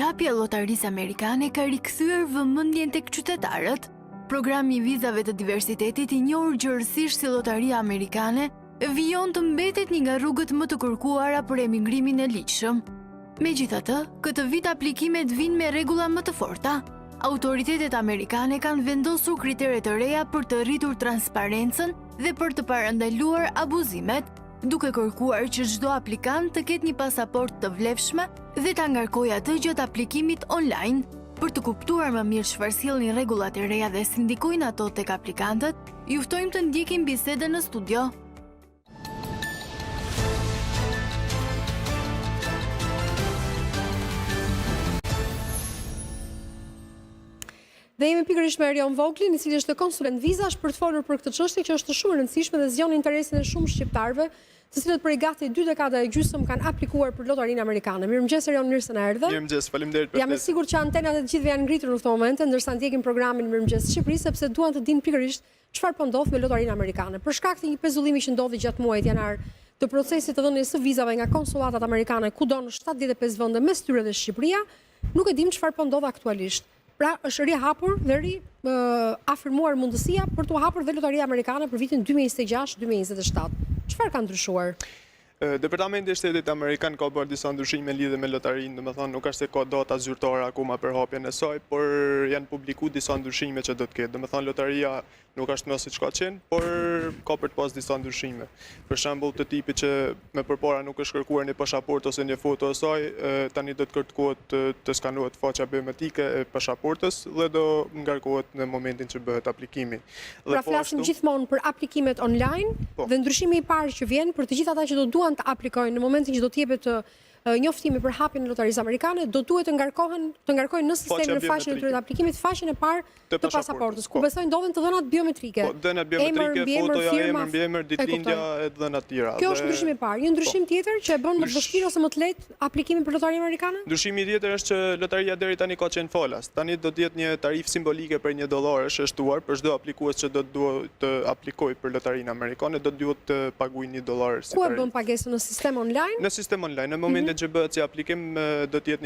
Përhapja e llotarisë amerikane ka rikthyer vëmendjen tek qytetarët. Programi i vizave të diversitetit, i njohur gjërësisht si llotaria amerikane, vijon të mbetet një nga rrugët më të kërkuara për emigrimin e ligjshëm. Megjithatë, këtë vit aplikimet vijnë me rregulla më të forta. Autoritetet amerikane kanë vendosur kritere të reja për të rritur transparencën dhe për të parandaluar abuzimet, duke kërkuar që çdo aplikant të ketë një pasaport të vlefshme dhe ta ngarkojë atë gjatë aplikimit online. Për të kuptuar më mirë çfarë sjellin rregullat e reja dhe si ndikojnë ato tek aplikantët, ju ftojmë të ndjekim bisedën në studio. Dhe jemi pikërisht me Erion Voglin, i cili është konsulent vizash për të folur për këtë çështje që është shumë e rëndësishme dhe zgjon interesin e shumë shqiptarëve, të cilët prej gati 2 dekada e gjysmë kanë aplikuar për lotarinë amerikane. Mirëmëngjes Erion, mirë se na erdhe. Mirëmëngjes, faleminderit për Jam e sigurt që antenat e të gjithëve janë ngritur në këtë moment, ndërsa ndjekin programin Mirëmëngjes Shqipëri, sepse duan të dinë pikërisht çfarë po ndodh me lotarinë amerikane. Për shkak të një pezullimi që ndodhi gjatë muajit janar të procesit të dhënies së vizave nga konsulatat amerikane kudo në 75 vende, mes tyre dhe Shqipëria, nuk e dim çfarë po ndodh aktualisht. Pra është rihapur dhe afirmuar mundësia për të hapur dhe lotaria amerikane për vitin 2026-2027. Çfarë ka ndryshuar? Departamenti i Shtetit Amerikan ka bërë disa ndryshime lidhe me lotarinë, domethënë nuk është se ka data zyrtare akoma për hapjen e saj, por janë publikuar disa ndryshime që do të ketë. Domethënë lotaria nuk është më siç ka qenë, por ka për të pas disa ndryshime. Për shembull, të tipit që më përpara nuk është kërkuar një pasaportë ose një foto e saj, tani do të kërkohet të skanohet faqja biometrike e pasaportës dhe do ngarkohet në momentin që bëhet aplikimi. Pra flasim gjithmonë për aplikimet online dhe ndryshimi i parë që vjen për të gjithë ata që do duan të aplikojnë në momentin që do të jepet njoftimi për hapjen e lotarisë amerikane, do duhet të ngarkojnë në sistemin e faqen e tyre të aplikimit faqen e parë të pasaportës, ku besoj ndodhen të dhënat biometrike. Po, dhënat biometrike, fotoja, emër, mbiemër, ditëlindja e dhënat tjera. Kjo është ndryshimi i parë. Një ndryshim tjetër që e bën më të vështirë ose më të lehtë aplikimin për lotarinë amerikane? Ndryshimi tjetër është që lotaria deri tani ka qenë falas. Tani do të jetë një tarifë simbolike për $1 është shtuar për çdo aplikues që do të aplikojë për lotarinë amerikane, do duhet të paguajë $1 si tarifë. Ku e bën pagesën, në sistem online? Në sistem online. Në momentin që bëhet si aplikim, do të jetë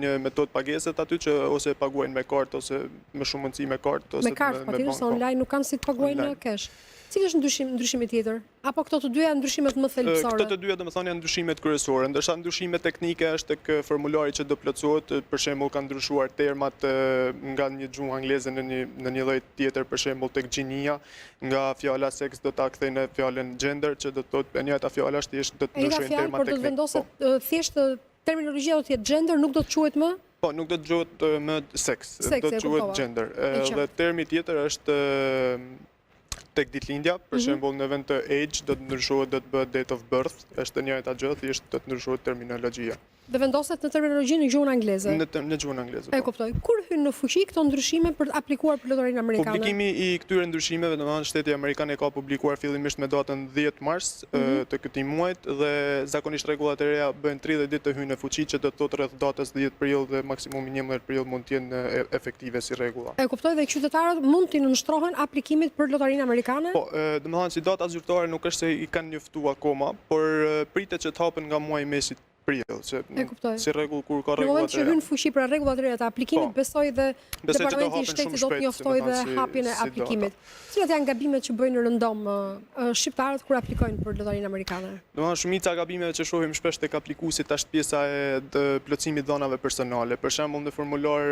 një metodë pagesët aty që ose paguajnë me kartë ose me shumë mundësi me kartë ose me kartë, patjetër se online nuk kanë si të paguajnë në cash. Cili është ndryshimi tjetër? Apo këto të dy janë ndryshimet më thelbësore? Këto të dy domethënë janë ndryshimet kryesore, ndërsa ndryshime teknike është tek formulari që do plotësohet, për shembull kanë ndryshuar termat nga një gjuhë angleze në një lloj tjetër, për shembull tek gjinia, nga fjala seks do ta kthejnë në fjalën gender, që do të thotë e njëjta fjala është thjesht do të ndryshojnë termat teknik. Por do të vendoset thjesht terminologjia do të jetë gender, nuk do të quhet më? Po, nuk do të quhet më seks, do të quhet gender. Dhe termi tjetër është tek ditëlindja, për shembull në vend të age do të ndryshohet, do të bëhet date of birth, është e njëjta gjë, thjesht do të ndryshohet terminologjia. Dhe vendoset në terminologjinë në gjuhën angleze. Në gjuhën angleze. E kuptoj. Kur hyn në fuqi këto ndryshime për të aplikuar për lotarinë amerikane? Publikimi i këtyre ndryshimeve, domethënë Shteti Amerikan e ka publikuar fillimisht me datën 10 mars të këtij muajit dhe zakonisht rregullat e reja bëjnë 30 ditë të hyjnë në fuqi, që do të thotë rreth datës 10 prill dhe maksimumi 11 prill mund të jenë efektive si rregulla. E kuptoj, dhe qytetarët mund të nënshtrohen aplikimit për lotarinë amerikane? Po, domethënë si data zyrtare nuk është se i kanë njoftuar akoma, por pritet që të hapen nga muaji mesit prill, si rregull kur ka rregullat e reja. Në moment që hyn fuqi për rregullat e reja të aplikimit, besoj dhe Departamenti i Shtetit do të njoftojë dhe hapjen e aplikimit. Cilat janë gabimet që bëjnë rëndom shqiptarët kur aplikojnë për lotarinë amerikane? Domethënë shumica gabimeve që shohim shpesh tek aplikuesit është pjesa e plotësimit dhënave personale. Për shembull në formular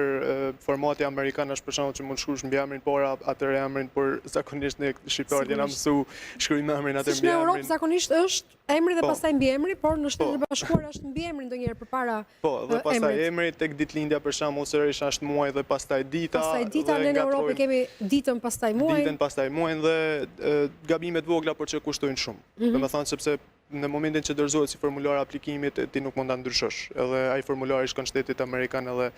formati amerikan është për shembull që mund shkruash mbiemrin para atëre emrin, por zakonisht ne shqiptarët jena mësu shkruajmë emrin atë mbiemrin. Në Europë zakonisht është emri dhe pastaj mbiemri, por në Shtetet e Bashkuara është mbiemri ndonjëherë përpara. Po, dhe pastaj emri tek ditëlindja për shembull sërish është muaj dhe pastaj dita. Pastaj dita, ne në Europë kemi ditën pastaj muajin. Ditën pastaj muajin dhe gabimet vogla por që kushtojnë shumë. Domethënë sepse në momentin që dorëzohet si formular aplikimit ti nuk mund ta ndryshosh. Edhe ai formular i shkon Shtetit Amerikan edhe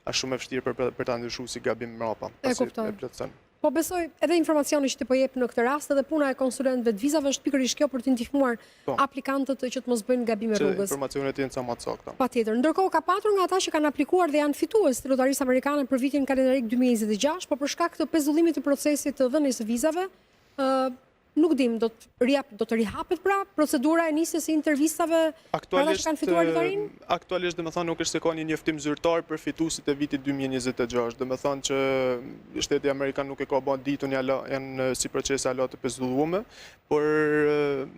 është shumë e vështirë për ta ndryshuar si gabim mbrapa, pasi e plotson. Po besoj edhe informacioni që ti po jep në këtë rast edhe puna e konsulentëve të vizave është pikërisht kjo për të ndihmuar aplikantët që të mos bëjnë gabime rrugës. Që informacionet janë sa më të sakta. Patjetër. Ndërkohë ka patur nga ata që kanë aplikuar dhe janë fitues të lotarisë amerikane për vitin kalendarik 2026, por për shkak të pezullimit të procesit të dhënies së vizave, nuk dim, do të rihapet pra procedura e nisjes së intervistave për ata që kanë fituar lotarinë? Aktualisht domethënë nuk është se ka një njoftim zyrtar për fituesit e vitit 2026. Domethënë që shteti amerikan nuk e ka bën ditën janë si procese ala të pezulluara, por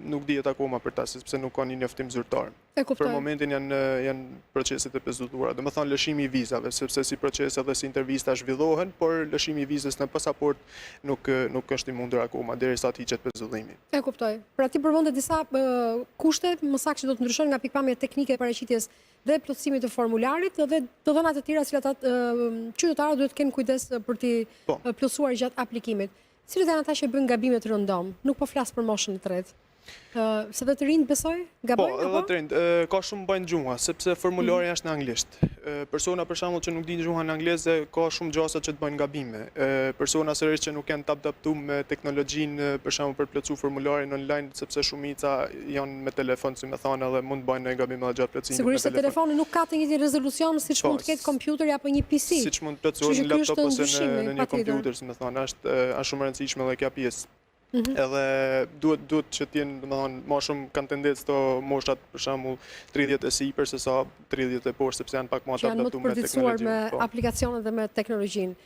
nuk dihet akoma për ta sepse nuk ka një njoftim zyrtar. Për momentin janë proceset e pezulluara. Domethënë lëshimi i vizave, sepse si procese dhe si intervista zhvillohen, por lëshimi i vizës në pasaport nuk është i mundur akoma derisa të hiqet pezullimi. E kuptoj. Pra ti përmend disa kushte, më saktë që do të ndryshojnë nga pikpamja teknike e paraqitjes dhe plotësimit të formularit dhe të dhënat e tjera cilat qytetarët duhet të kenë kujdes për t'i plotësuar gjatë aplikimit. Cilët janë ata që bëjnë gabime të rëndom? Nuk po flas për moshën e tretë. Se dhe të rinjt besoj? Gabojnë? Po, edhe të rinjt. Ka shumë bëjnë gjunga, sepse formulari është në anglisht. Persona për shembull që nuk dinë gjuhën angleze, ka shumë gjasa që të bëjnë gabime. Persona sërish që nuk janë të adaptuar me teknologjinë, për shembull për plotësu formularin online, sepse shumica janë me telefon, si më thonë, edhe mund të bëjnë gabime edhe gjatë plotësimit. Sigurisht se telefoni nuk ka të njëjtin rezolucion siç mund të ketë kompjuteri apo një PC. Siç mund të plotësohet në laptop ose në një kompjuter, si më thonë, është shumë e rëndësishme edhe kjo pjesë. Edhe duhet që t'jenë, domethënë, më shumë kanë tendencë të moshat për shembull 30 e sipër se sa 30 e poshtë, sepse janë pak më të adaptuar me teknologjinë. Me aplikacionet dhe me teknologjinë.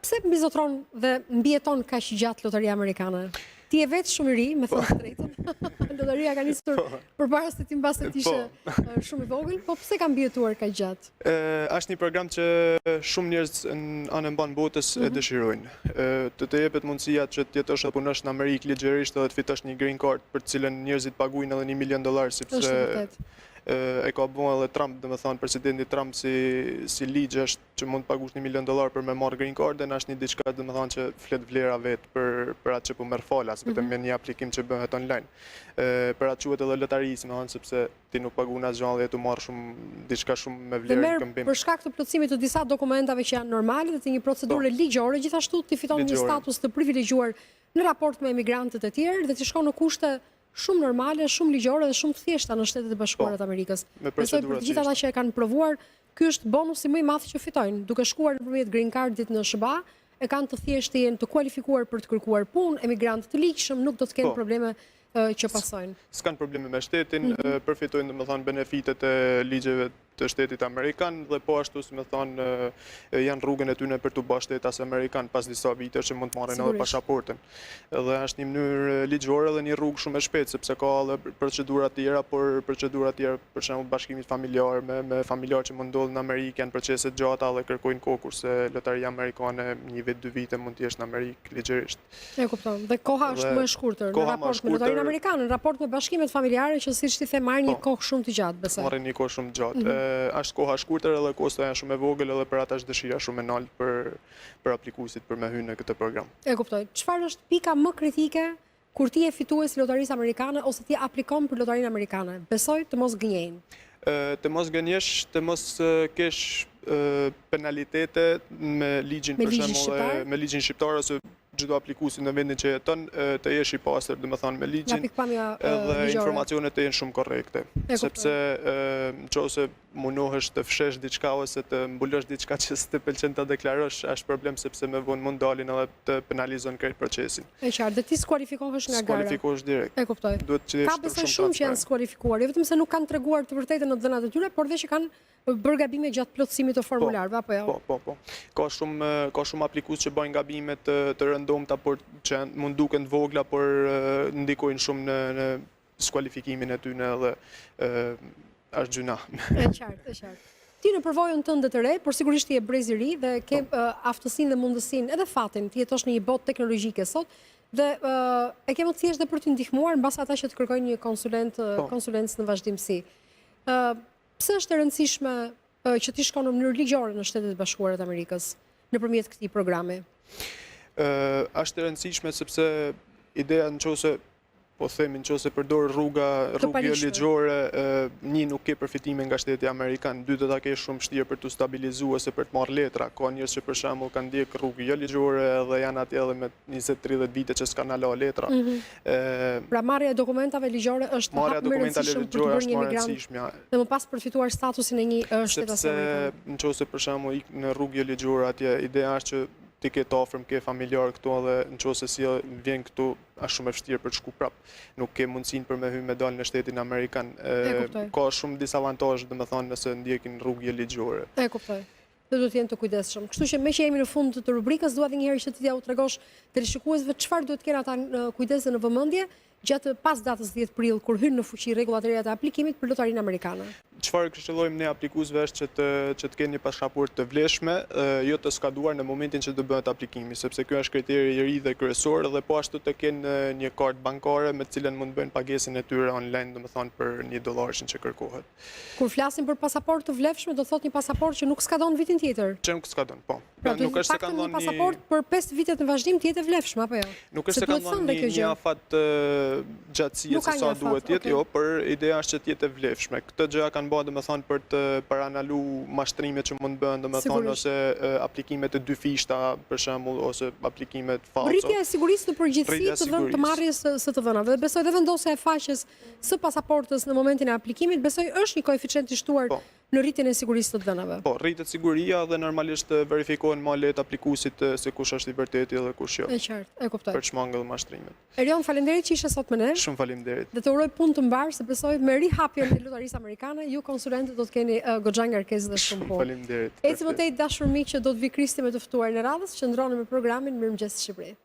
Pse mbizotron dhe mbijeton kaq gjatë lotaria amerikane? Ti je vetë shumë i ri, me thënë të drejtën. Lotaria ka nisur përpara se ti mbas të ishe shumë i vogël, po pse ka mbijetuar kaq gjatë? Është një program që shumë njerëz në anën mban botës e dëshirojnë. Të jepet mundësia që të jetosh apo punosh në Amerikë ligjërisht edhe të fitosh një green card për të cilën njerëzit paguajnë edhe $1 milion, sepse e ka bën edhe Trump, domethënë presidenti Trump si ligj është që mund të paguash $1 milion për me marrë green card-ën, është një diçka domethënë që flet vlera vet për atë që po merr falas, vetëm me një aplikim që bëhet online. Për atë quhet edhe lotari, domethënë sepse ti nuk paguan asgjë dhe tu marr shumë diçka shumë me vlerë në këmbim. Për shkak të plotësimit të disa dokumentave që janë normale dhe të një procedure ligjore, gjithashtu ti fiton një status të privilegjuar në raport me emigrantët e tjerë dhe ti shkon në kushte shumë normale, shumë ligjore dhe shumë të thjeshta në Shtetet e Bashkuara të Amerikës. Besoj për të gjithë ata që e kanë provuar, ky është bonusi më i madh që fitojnë. Duke shkuar nëpërmjet green cardit në SBA, e kanë të thjeshtë, janë të kualifikuar për të kërkuar punë, emigrantë të ligjshëm nuk do të kenë probleme që pasojnë. S'kan probleme me shtetin, përfitojnë domethënë benefitet e ligjeve të shtetit amerikan dhe po ashtu si më thonë janë rrugën e tyre për të bërë shtetas amerikan pas disa vitesh që mund të marrin edhe pasaportën. Dhe është një mënyrë ligjore dhe një rrugë shumë e shpejtë sepse ka edhe procedura të tjera, por procedura të tjera për shembull bashkimit familjar me familjar që mund ndodhin në Amerikë janë procese të gjata dhe kërkojnë kohë kurse lotaria amerikane 1 vit 2 vite mund të jesh në Amerikë ligjërisht. E kupton. Dhe koha është më e shkurtër në raport me lotarinë amerikane, në raport me bashkimet familjare që siç ti the marrin një kohë shumë të gjatë, besoj. Marrin një kohë shumë të gjatë. Është koha shkurtër edhe kosta janë shumë e vogël edhe për ata është dëshira shumë e lartë për aplikuesit për me hyrë në këtë program. E kuptoj. Çfarë është pika më kritike kur ti je fitues i lotarisë amerikane ose ti aplikon për lotarinë amerikane? Besoj të mos gënjejnë. Të mos gënjesh, të mos kesh penalitete me ligjin për shembull, me ligjin shqiptar ose çdo aplikuesi në vendin që jeton të jesh i pastër, domethënë me ligjin edhe informacionet të jenë shumë korrekte. Sepse nëse munohesh të fshesh diçka ose të mbulosh diçka që s'të pëlqen ta deklarosh, është problem sepse më vonë mund dalin edhe të penalizon krejt procesin. E qartë, dhe ti skualifikohesh nga gara. Skualifikohesh direkt. E kuptoj. Ka besoj shumë që janë skualifikuar, jo vetëm se nuk kanë treguar të vërtetën në dhënat e tyre, por dhe që kanë bërë gabime gjatë plotësimit të formularëve apo jo? Po. Ka shumë aplikues që bëjnë gabime të rëndomta, por që mund duken të vogla, por ndikojnë shumë në skualifikimin e tyre dhe është gjuna. E qartë. Ti në përvojën tënde të re, por sigurisht ti je brez i ri dhe ke aftësinë dhe mundësinë edhe fatin të jetosh në një botë teknologjike sot dhe e ke më të thjeshtë dhe për të ndihmuar mbas ata që të kërkojnë një konsulencë në vazhdimsi. Pse është e rëndësishme që ti shkon në mënyrë ligjore në Shtetet e Bashkuara të Amerikës nëpërmjet këtij programi? Është e rëndësishme sepse ideja nëse po themi nëse përdor rrugë ligjore, një nuk ke përfitime nga shteti amerikan, dy do ta kesh shumë vështirë për të stabilizuar ose për të marrë letra. Ka njerëz që për shembull kanë ndjek rrugë jo ligjore dhe janë atje edhe me 20-30 vite që s'kan hala letra. Pra marrja e dokumentave ligjore është hap më rëndësishëm për të bërë një emigrant dhe më pas përfituar statusin e një shtetas amerikan. Sepse nëse për shembull ik në rrugë jo ligjore atje, ideja është që ti ke të afërm, ke familjar këtu edhe nëse si vjen këtu është shumë e vështirë për të shku prap. Nuk ke mundësinë për me hyrë me dalë në shtetin amerikan. Ka shumë disavantazhe, domethënë nëse ndjekin rrugë ligjore. E kuptoj. Dhe duhet të jenë të kujdesshëm. Kështu që me që jemi në fund të rubrikës, dua edhe një herë që ti ja u tregosh teleshikuesve çfarë duhet të kenë ata kujdes dhe në vëmendje gjatë pas datës 10 prill kur hyn në fuqi rregullat e reja të aplikimit për lotarinë amerikane. Çfarë këshillojmë ne aplikuesve është që të kenë një pasaportë të vlefshme, jo të skaduar në momentin që do bëhet aplikimi, sepse ky është kriteri i ri dhe kryesor, dhe po ashtu të kenë një kartë bankare me të cilën mund të bëjnë pagesën e tyre online, domethënë për $1 që kërkohet. Kur flasim për pasaportë të vlefshme, do thotë një pasaportë që nuk skadon vitin tjetër. Që nuk skadon, po. Pra, nuk është se kanë dhënë një pasaportë për 5 vitet në vazhdim të jetë e vlefshme apo jo? Nuk është se kanë dhënë një afat gjatësie se sa duhet jetë, jo, por ideja është që të jetë e vlefshme. Këtë gjë kanë bërë domethënë për të paranalu mashtrimet që mund bëhen domethënë ose aplikimet e dy fishta për shembull ose aplikimet falso. Rritja e sigurisë në përgjithësi të marrjes së të dhënave. Besoj edhe vendosja e faqes së pasaportës në momentin e aplikimit, besoj është një koeficient i shtuar në rritjen e sigurisë të dhënave. Po, rritet siguria dhe normalisht verifikohen më lehtë aplikuesit se kush është i vërtetë dhe kush jo. E qartë, e kuptoj. Për çmangëll mashtrimet. Erion, faleminderit që ishe sot me ne. Shumë faleminderit. Dhe të uroj punë të mbar, se besoj me rihapjen e lotarisë amerikane, ju konsulentët do të keni goxha ngarkesë dhe shumë punë. Faleminderit. Ecim më tej dashur miq që do të vi Kristi me të ftuar në radhës, qëndroni me programin Mirëmëngjes Shqipëri.